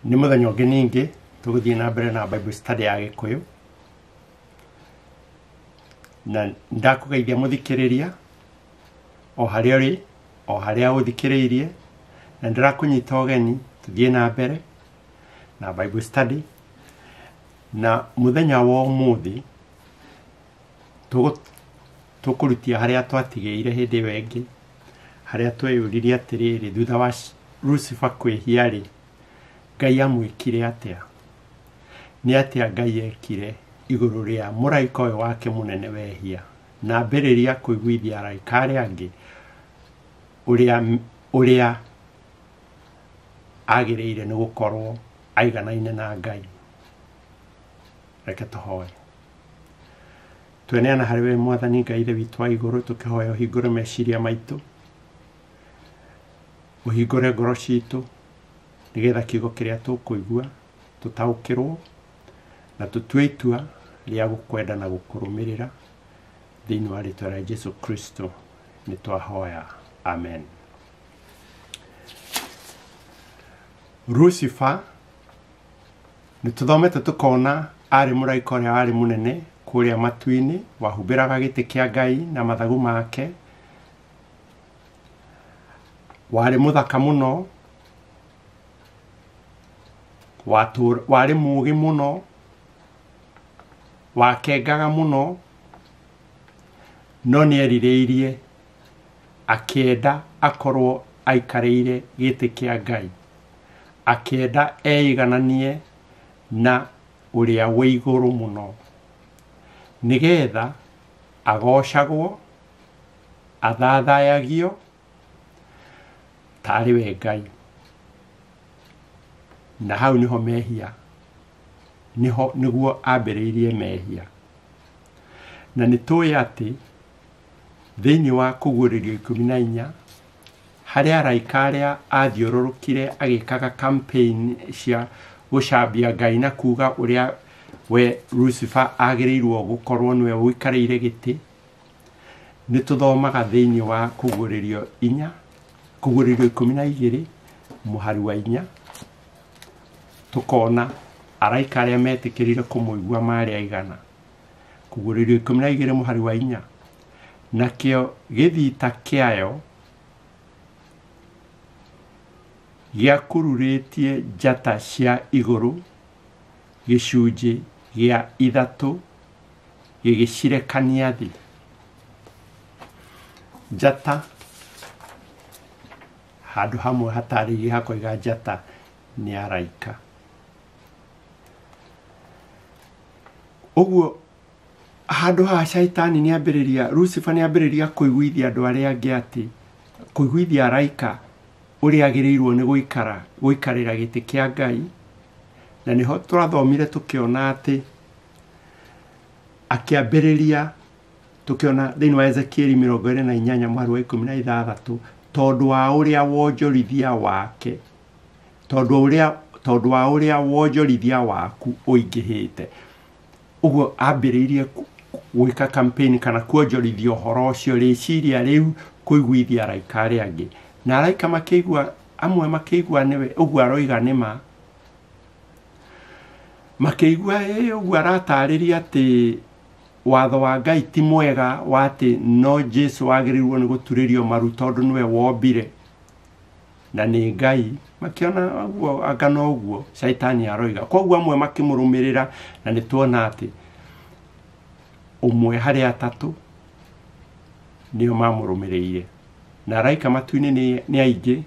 Nĩ mũthenya ũngĩ ningĩ tũgũthiĩ na mbere na Bible study ya Gĩkũyũ, na ndakũgeithia mũthikĩrĩria o harĩa ũrĩ, o harĩa ũthikĩrĩirie, na ndĩrakũnyita ũgeni tũthiĩ na mbere na Bible study. Na mũthenya wa ũmũthĩ tũkũrutia harĩa twatigĩire hĩndĩ ĩyo ĩngĩ, harĩa tweyũririe atĩrĩrĩ, thutha wa Lucifer kwĩhia rĩ, Ngai amwĩkire atĩa? Nĩ atĩa Ngai ekire igũrũ rĩa mũraika ũyũ wake mũnene wehia, na ambĩrĩria kũiguithia araika arĩa angĩ ũrĩa agĩrĩire nĩ gũkorwo aiganaine na Ngai. Reke tũhoe. Tweneana harĩ we Mwathani Ngai Ithe witũ wa igũrũ, tũkĩhoya ũhingũre meciria maitũ, ũhingũre ngoro citũ, nĩgetha kiugo kĩrĩa tũkũigua tũtaũkĩrwo na tũtue itua rĩa gũkwenda na gũkũrũmĩrĩra thĩinĩ wa rĩĩtwa rĩa Jesũ Kristo nĩ twahoya, amen. Lucifer nĩ tũthomete tũkona arĩ mũraika ũrĩa warĩ mũnene kũrĩa matu-inĩ, wahumbĩraga gĩtĩ kĩa Ngai na mathagu make, warĩ mũthaka mũno, warĩ mũũgĩ mũno, wakengaga mũno, no nĩ erirĩirie akĩenda akorwo aikarĩire gĩtĩ kĩa Ngai, akĩenda eigananie na ũrĩa wĩ igũrũ mũno, nĩgetha agocagwo, athathayagio tarĩ we Ngai. Na hau niho mehia, nĩguo ambĩrĩirie mehia. Na nĩ tũĩ atĩ thĩinĩ wa kũguũrĩrio 14 harĩa araika arĩa athiũrũrũkire agĩkaga campaign cia gũcambia Ngai na kuga ũrĩa we Lucifer agĩrĩirwo gũkorwo nĩwe ũikarĩire gĩtĩ, nĩ tũthomaga thĩinĩ wa kũguũrĩrio 12 mũhari wa 4, tũkona araika arĩa metĩkĩrire kũmũigua marĩ aigana. Kũguũrĩrio 12 mũhari wa 4, nakĩo gĩthita kĩayo gĩakururĩtie njata cia igũrũ gĩcunjĩ gĩa 3 gĩgĩcirekania thĩ. Njata handũ hamwe hatarĩirie hakoiga njata nĩ araika. Ũguo handũ haha Shaitani nĩ ambĩrĩria, Lucifer nĩ ambĩrĩria kũiguithia andũ arĩa angĩ atĩ, kũiguithia araika ũrĩa agĩrĩirwo nĩ gũikarĩra gĩtĩ kĩa Ngai. Na nĩho tũrathomire tũkĩona atĩ akĩambĩrĩria, tũkĩona thĩinĩ wa Ezekieli 28 mũhari wa 16, tondũ wa ũrĩa wonjorithia wake, tondũ wa ũrĩa wonjorithia waku ũingĩhĩte. Ũguo ambĩrĩirie gwĩka campaign kana kuonjorithia ũhoro ũcio, rĩciria rĩu kũiguithia araika arĩa angĩ. Na araika makĩigua, amwe makĩigua nĩwe ũguo aroiga nĩma, makĩigua ũguo aratarĩria atĩ watho wa Ngai ti mwega, wa atĩ no Jesũ wagĩrĩirwo nĩ gũturĩrio maru tondũ nĩwe wombire na nĩ Ngai. Makĩona ũguo angana ũguo Shaitani aroiga, koguo amwe makĩmũrũmĩrĩra, na nĩ tuona atĩ ũmwe harĩ 3 nĩo mamũrũmĩrĩire. Na araika matu-inĩ nĩ aingĩ,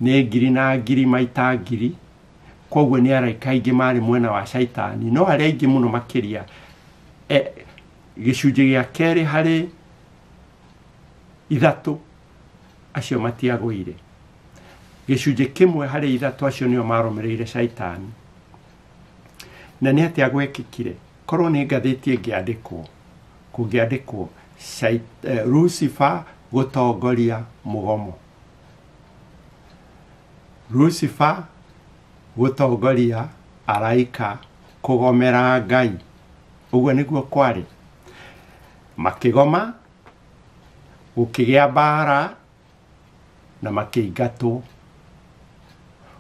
nĩ ngiri na ngiri maita ngiri, koguo nĩ araika aingĩ marĩ mwena wa Shaitani, no arĩa aingĩ mũno makĩria, gĩcunjĩ gĩa 2 harĩ 3 acio matiagũire. Gĩcunjĩ 1 harĩ 3 acio nĩo marũmĩrĩire Shaitani. Na nĩ atĩa gwekĩkire? Korwo nĩ ngathĩti ĩngĩandĩkwo, kũngĩandĩkwo Lucifer gũtongoria mũgomo, Lucifer gũtongoria araika kũgomera Ngai. Ũguo nĩguo kwarĩ. Makĩgoma, gũkĩgĩa mbara na makĩingatwo.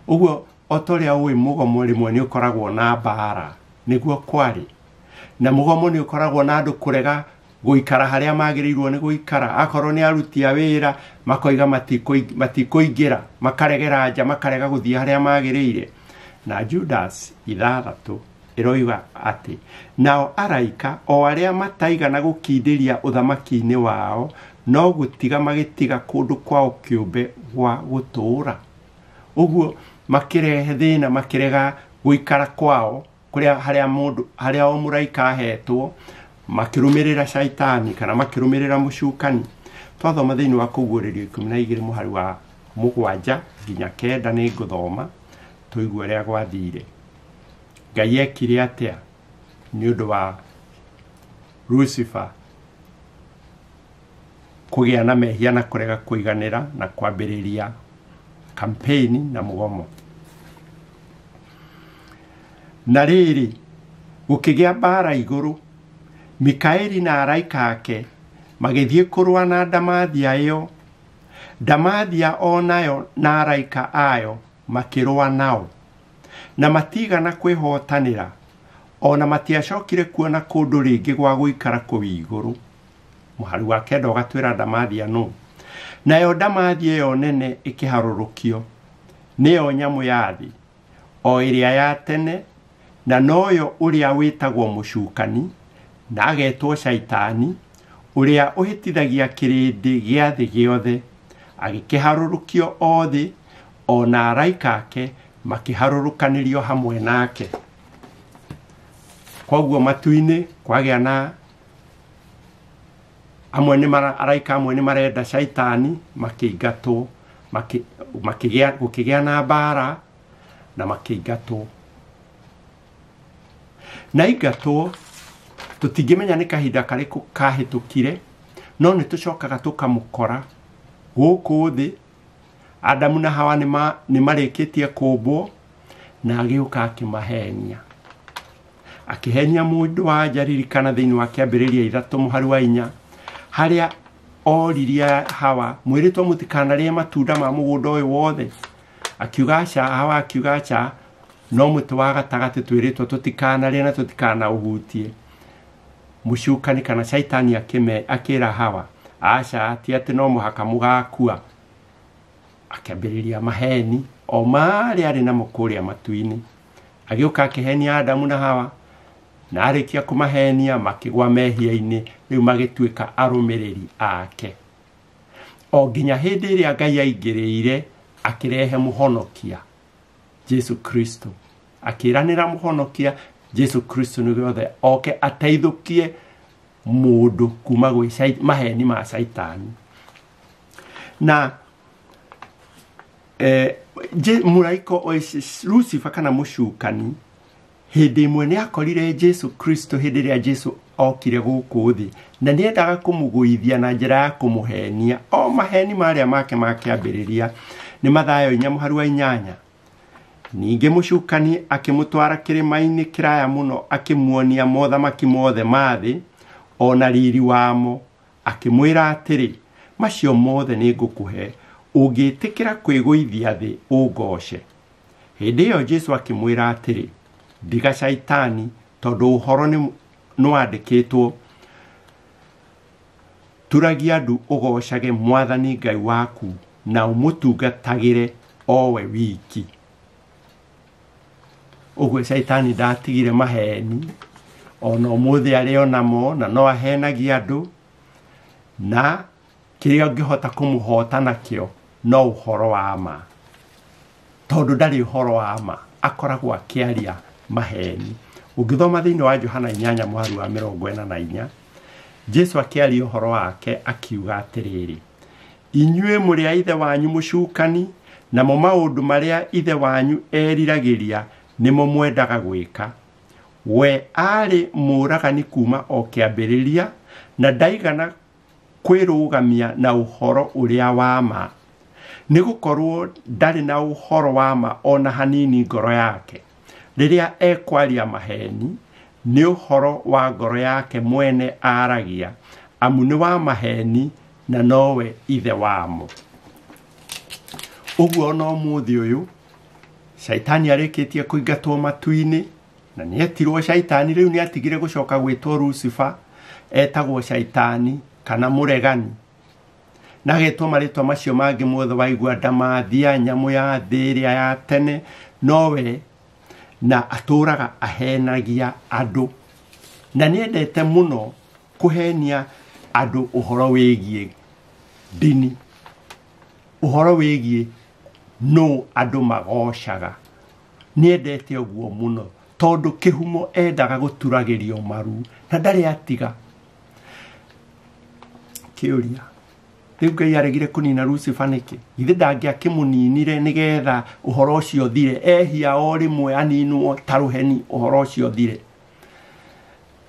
Ũguo otoria uwi mugomo rimwe ni ukoragwo na mbara niguo kwari na mugomo ni ukoragwo na andu kurega guikara haria magirirwo ni guikara akorwo ni aruti a wira makoiga matikoingira makaregera nja makarega guthia haria magirire na Judas 6 iroiga ati nao araika o aria mataigana gukindiria uthamaki-ini wao no gutiga magitiga kundu kwao kiumbe gwa gutura uguo makirehe thina makirega guikara kwao kuria haria o muraika ahetwo makirumirira shaitani kana makirumirira mushukani twathoma thiini wa kuguririo 12 muhari wa 7 nginya 9 ni nguthoma tuigwe ria gwathire Ngai ekire atia ni undu wa Lucifer kugia na mehia na kurega kuiganira na kwambiriria campaign na mugomo na riri gukigia bara iguru Mikaeli na araika ake magithie kurwa na Damathia iyo Damathia onayo na araika ayo makirwa nao na matigana kwihotanira ona matiacokire kuona kundu ringi gwa guikara kuwi iguru muhari wa 9 ugatwira Damathia no nayo Damathia yo nene ikiharurukio niyo nyamu yathi o iria ya tene na noyo uria witagwo mushukani na agetwo shaitani uria uhitithagia kirindi giathi giothe agikiharurukio othi ona araika ake makiharurukanirio hamwe nake koguo matuini kwagia na amwe ni araika amwe ni marenda shaitani makiingatwo gukigia na bara na makiingatwo na ingatwo tutingimenya ni kahinda kariku kahitukire no ni tucokaga tukamukora guku thi Adamu na Hawa ni marikitie kumbwo na agiuka akimahenia akihenia mundu wa jaririkana thiini wa kiambiriria 3 muhari wa 4 haria oriria Hawa mwiritwo mutikanarie matunda ma mugunda uyu wothe akiuga cha Hawa akiuga cha no mutu wa gatagati twiritwo tutikanarie na tutikana uhutie mushukani kana shaitani akira Hawa acha ati no muhaka mugakua akambiriria maheni o mari ari na mukuria matuini agiuka akihenia Adamu na Hawa na arikia kumahenia makigwa mehia-ini riu magituika arumiriri ake o ginya hindi iria Ngai aingiriire akirehe muhonokia Jesu Kristo akiranira muhonokia Jesu Kristo ni gothe oke ateithukie mundu kuma gwi maheni ma shaitani na muraiko Lucifer kana mushukani hindi imwe ni akorire Jesu Kristo hindi ria Jesu okire guku thi na ni endaga kumuguithia na njira ya kumuhenia o maheni maria make makiambiriria ni Mathayo 4 muhari wa 8 ninge mushukani akimutwara kirima-ini kiraya muno akimuonia mothamaki mothe mathi ona riri wamo akimwira atiri macio mothe ni ngukuhe ungitikira kwiguithia thi ungoshe hindi iyo Jesu akimwira atiri diga shaitani tondu uhoro ni nwandikitwo turagia ndu ugoshage Mwathani Ngai waku na umutungatagire owe wiki uguo shaitani ndatigire maheni ona umuthi ari onamo na no ahenagia andu na kiria ngihota kumuhota nakio no uhoro wa ma tondu ndari uhoro wa ma akoragwo akiaria maheni ungithoma thiini wa Johana 8 muhari wa 44 Jesu akiaria uhoro wake akiuga atiriri inyue muri a ithe wanyu mushukani na mo maundu maria ithe wanyu eriragiria nimo mwendaga gwika we ari muragani kuma o kiambiriria na ndaigana kwirugamia na uhoro uria wa ma nigukorwo ndari na uhoro wa ma ona hanini ngoro yake riria ekwaria maheni ni uhoro wa ngoro yake mwene aragia amu ni wa maheni na nowe ithe wamo uguo no muthi uyu Shaitani areketie kuingatwo matu-ini na nietirwo shaitani riu ni atigire gucoka gwitwo Lucifer etagwo shaitani kana muregani na getwo maritwa macio mangi mothe waigua ndamathia nyamu ya thiria ya tene nowe na aturaga ahenagia andu na niendete muno kuhenia andu uhoro wigie dini uhoro wigie no andu magocaga niendete uguo muno tondu kihumo endaga guturagirio maru na ndari atiga kiuria riu Ngai aregire kunina Lucifer niki ithe ndangia kimuninire nigetha uhoro ucio thire ehia o rimwe aninwo taruheni uhoro ucio thire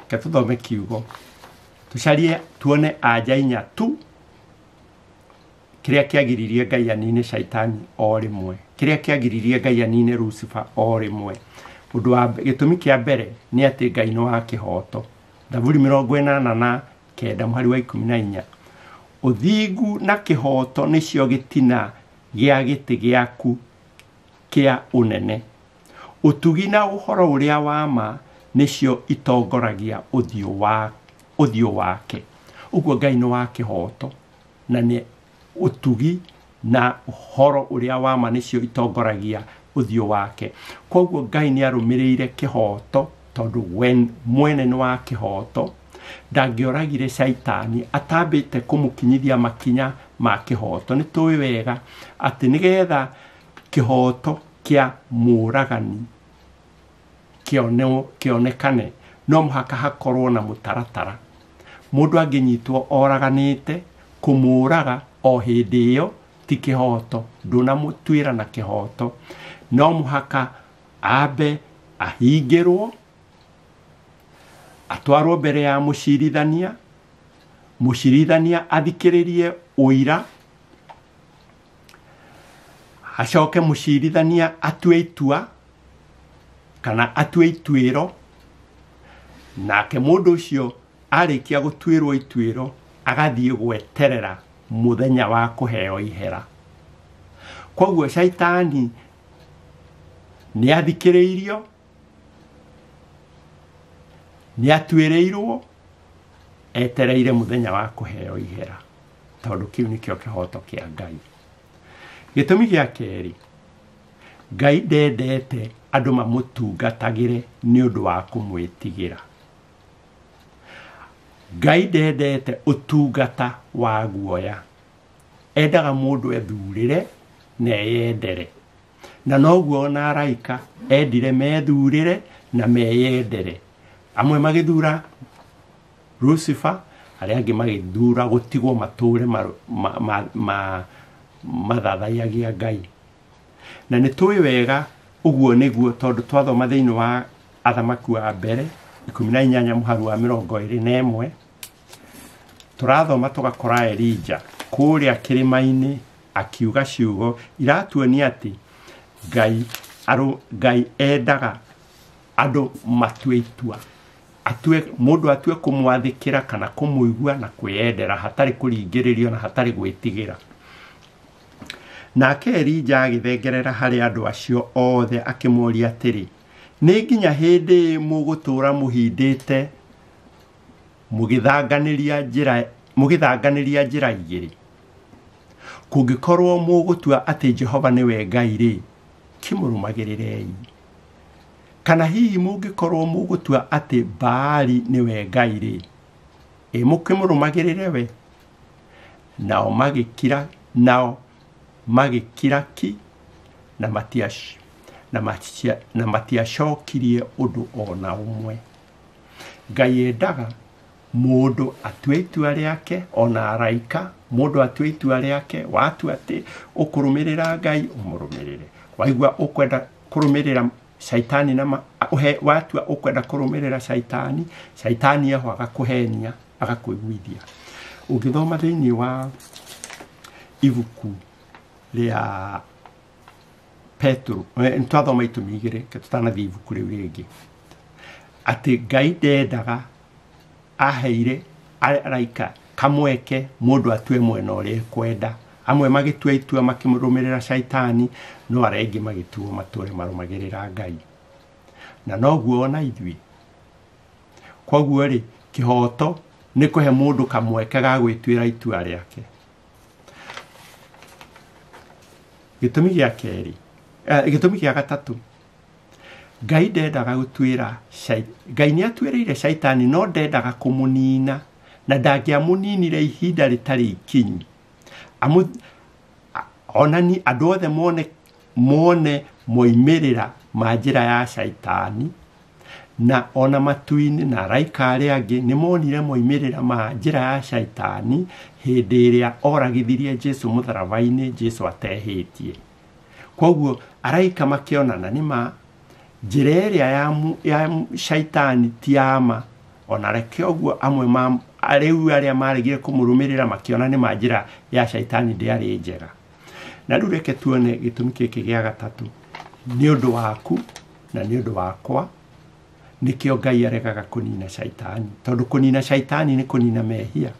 ke tuthome kiugo tucarie tuone anja inya tu kiria kiagiririe Ngai anine shaitani o rimwe kiria kiagiririe Ngai anine Lucifer o rimwe undu wa gitumi kia mbere ni ati Ngai no wa kihoto Thaburi 89 muhari wa 14 uthingu na kihoto nicio gitina gia giti giaku kia unene utugi na uhoro uria wama nicio itongoragia uthio wake uguo Ngai no wa kihoto na ni utugi na uhoro uria wama nicio itongoragia uthio wake koguo Ngai ni arumirire kihoto tondu mwene ni wa kihoto ndangioragire shaitani atambite kumukinyithia makinya ma kihoto ni tuwi wega ati nigetha kihoto kia muragani kionekane no muhaka hakorwo na mutaratara mundu anginyitwo oraganite kumuraga o hindi iyo ti kihoto nduna mutwira na kihoto no muhaka abe ahingirwo atwarwo mbere ya mucirithania athikiririe uira acoke mucirithania atue itua kana atue ituiro nake mundu ucio arikia gutwirwo ituiro agathie gweterera muthenya wa kuheo ihera koguo shaitani ni athikiriirio ni atwireirwo etereire muthenya wa kuheo ihera tondu kiu nikio kihoto kia Ngai gitumi gia keri Ngai ndendete andu mamutungatagire ni undu wa kumwitigira Ngai ndendete utungata wa guoya endaga mundu ethurire na eyendere na noguo na araika endire methurire na meyendere amwe magithura Lucifer aria angi magithura gutigwo mature mathathaiagia Ngai na ni tuwi wega uguo niguo tondu twathoma thiini wa Athamaki wa mbere 18 muhari wa 21 turathoma tugakora Elija kuria kirimaini akiuga ciugo iratuonia ati Ngai endaga andu matue itua mundu atue kumwathikira kana kumuigua na kwiyendera hatari kuringiririo na hatari gwitigira nake Elija agithengerera hari andu acio othe akimoria atiri ni nginya hindi mugutura muhindite mugithanganiria njira igiri kungikorwo mugutua ati Jehova niwe Ngai ri kimurumagirirei kana hihi mungikorwo mugutua ati Baali niwe Ngai ri mukimurumagirire we nao magikira ki na matiacokirie undu ona umwe Ngai endaga mundu atue itua riake ona araika mundu atue itua riake watu ati ukurumirira Ngai umurumirire waigua ukwenda kurumirira shaitani na watu ukwenda kurumirira shaitani eho agakuhenia agakuiguithia ugithoma thiini wa ibuku ria Petro ntwathoma itumigire ketutana thi ibuku riu ringi ati Ngai ndendaga aheire araika kamweke mundu atue mwena uria kwenda amwe magitua itua makimurumirira shaitani no arengi magitua mature marumagirira Ngai na noguo ona ithui koguo ri kihoto ni kuhe mundu kamweke ga gwitwira itua riake gitumi gia keri gitumi gia gatatu Ngai ndendaga gutwira Ngai ni atwirire shaitani no ndendaga kumunina na ndangiamuninire ihinda ritari ikinyi onani andu othe mone moimirira majira ya shaitani na ona matuini na raika aria angi ni monire moimirira majira ya shaitani hindi iria oragithirie Jesu mutharabaini Jesu atehitie koguo araika makionana nima njira iria ya shaitani tiama ona reke oguo amwe ariu aria maregire kumurumirira makiona ni majira ya shaitani ndiari njega na riu reke tuone gitumi kiki gia gatatu ni undu waku na ni undu wakwa nikio Ngai aregaga kunina shaitani tondu kunina shaitani ni kunina mehia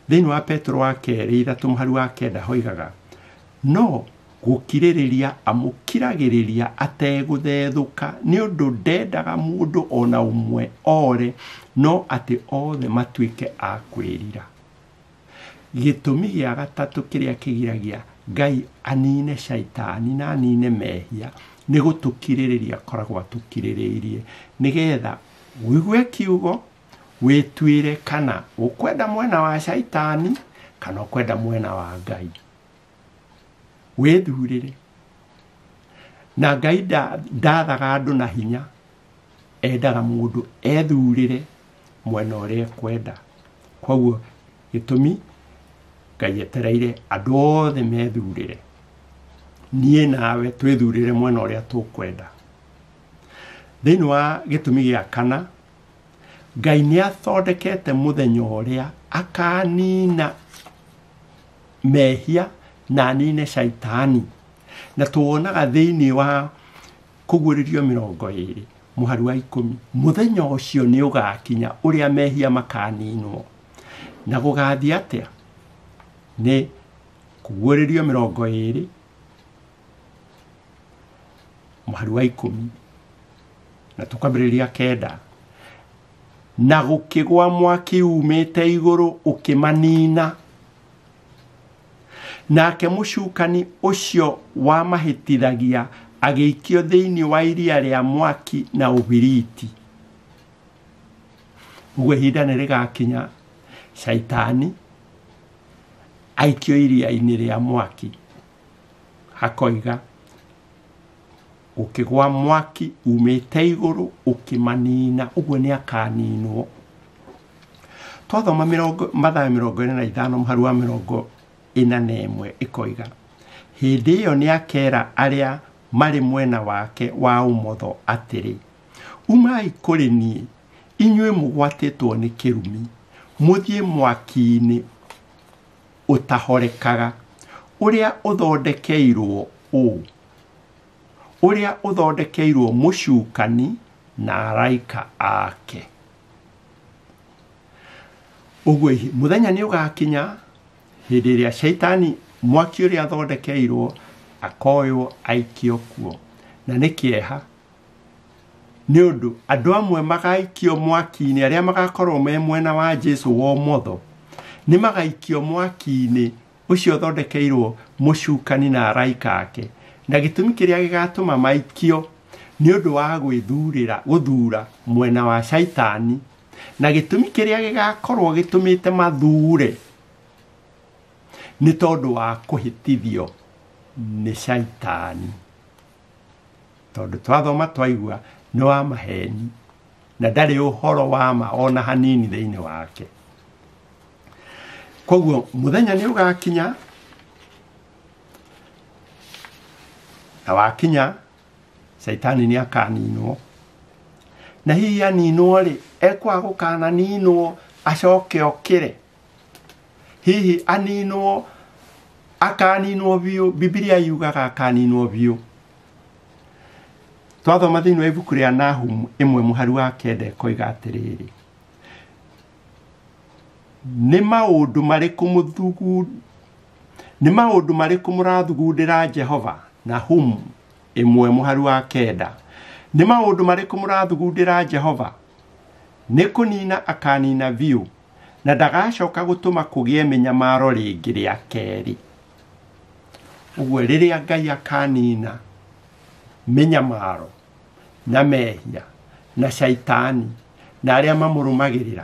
thiini wa Petro wa keri 3 wa 9 hoigaga no gukiririria amukiragiriria ateguthethuka ni undu ndendaga mundu ona umwe ore no ati othe matuike a kwirira gitumi gia gatatu kiria kigiragia Ngai anine shaitani na anine mehia ni gutukiririria koragwa tukiriririe nigetha wigue kiugo witwire kana ukwenda mwena wa shaitani kana ukwenda mwena wa Ngai wethurire na Ngai ndathaga andu na hinya endaga mundu ethurire mwena uria kwenda koguo gitumi Ngai etereire andu othe methurire nie nawe twethurire mwena uria tukwenda thiini wa gitumi gia kana Ngai ni athondekete muthenya uria akanina mehia na nine shaitani na tuonaga thiini wa kuguririo 20 muhari wa 10 muthenya ucio ni ugakinya uria mehia makaninwo na gugathi atia ni kuguririo 20 muhari wa 10 na tukambiriria 9 na gukigwa mwaki umite iguru ukimanina nake mucukani ucio wa mahitithagia ageikio thiini wa iria ria mwaki na ubiriti uwe hinda ni rigakinya shaitani aikio iria-ini ria mwaki hakoiga ukigwa mwaki umite iguru ukimanina uguo ni akaninwo twathoma mathayo 25 muhari wa 41 ikoiga hindi iyo ni akera aria mari mwena wake wa umotho atiri umai kuri nie inywe mugwatitwo ni kirumi muthie mwaki-ini utahorekaga uria uthondekeirwo uria uthondekeirwo mucukani na araika ake ugwe muthenya ni ugakinya hindi iria shaitani mwaki uria athondekeirwo akoywo aikio kuo na nikieha ni undu andu amwe magaikio mwaki-ini aria magakorwo me mwena wa Jesu wa umotho ni magaikio mwaki-ini ucio thondekeirwo mucukani na araika ake na gitumi kiria gigatuma maikio ni undu wa guthura mwena wa shaitani na gitumi kiria gigakorwo gitumite mathure ni tondu wa kuhitithio ni shaitani tondu twathoma twaigua ni wa maheni na ndari uhoro wa ma ona hanini thiini wake koguo muthenya ni ugakinya na wakinya shaitani ni akaninwo na hihi aninwo ri ekwa gukana ninwo acoke okire hihi aninwo akaninwo biu Biblia yugaga akaninwo biu twathoma thiini wa ibuku ria Nahum 1 muhari wa 9 koiga atiriri ni maundu mariku nĩ maũndũ marĩkũ mũrathugundĩra Jehova? Nahumu 1:9. Nĩ maũndũ marĩkũ mũrathugundĩra Jehova? Nĩ kũnina akanina biũ, na ndagacoka gũtũma kũgĩe mĩnyamaro rĩngĩ rĩa kerĩ. Ũguo rĩrĩa Ngai akanina mĩnyamaro na mehia na shaitani na arĩa mamũrũmagĩrĩra,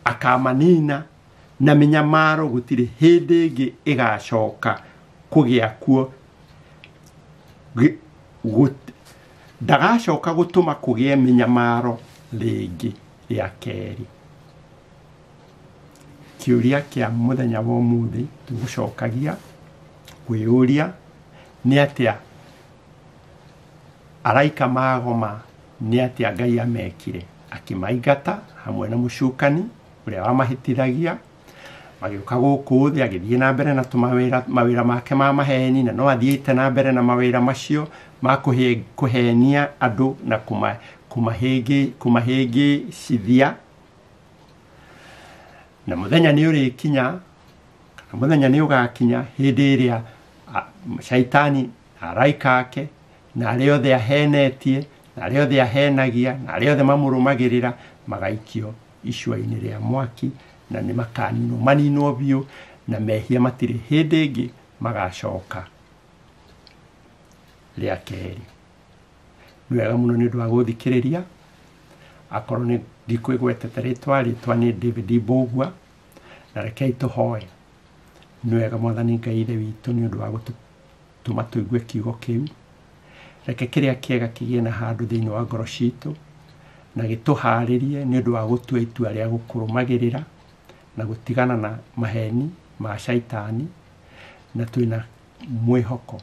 akamanina na mĩnyamaro gũtirĩ hĩndĩ ĩngĩ ĩgacoka kũgĩa kuo, ndagacoka gũtũma kũgĩe mĩnyamaro rĩngĩ rĩa kerĩ. Kĩũria kĩa mũthenya wa ũmũthĩ tũgũcokagia kwĩyũria nĩ atĩa araika magoma, nĩ atĩa Ngai amekire? Akĩmaingata hamwe na mũcukani ũrĩa wamahĩtithagia, magĩũka gũkũ thĩ, agĩthiĩ na mbere na mawĩra make ma maheni, na no athiĩte na mbere na mawĩra macio ma kũhenia andũ na kũmahĩngĩcithia. Na mũthenya nĩ ũrĩkinya, kana mũthenya nĩ ũgakinya hĩndĩ ĩrĩa shaitani araika ake na arĩa othe ahenetie na arĩa othe ahenagia na arĩa othe mamũrũmagĩrĩra magaikio icua-inĩ rĩa mwaki, na nĩ makaninwo maninwo biũ, na mehia matirĩ hĩndĩ ĩngĩ magacoka rĩa kerĩ. Nĩ wega mũno nĩ ũndũ wa gũthikĩrĩria. Akorwo nĩ ndikwĩgwetete rĩtwa nĩ David Mbũgua, na rekei tũhoe. Nĩ wega Mwathani Ngai Ithe witũ nĩ ũndũ wa gũtũma tũigue kiugo kĩu. Reke kĩrĩa kĩega kĩgĩe na handũ thĩinĩ wa ngoro citũ, na gĩtũharĩrie nĩ ũndũ wa gũtua itua rĩa gũkũrũmagĩrĩra na gũtigana na maheni ma shaitani, na twĩna mwĩhoko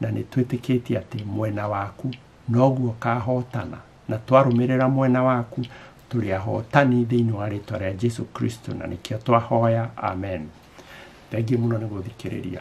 na nĩ twĩtĩkĩtie atĩ mwena waku noguo kahotana, na twarũmĩrĩra mwena waku tũrĩ ahotani thĩinĩ wa rĩĩtwa rĩa Jesu Kristo, na nĩkĩo twahoya amen. Thengiũ mũno nĩ gũthikĩrĩria.